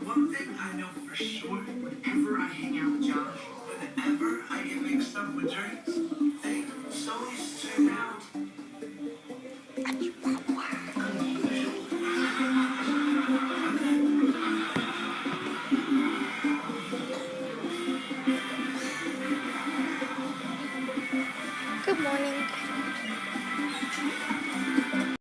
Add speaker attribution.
Speaker 1: One thing I know for sure, whenever I hang out with Josh, whenever I get mixed up with Drake,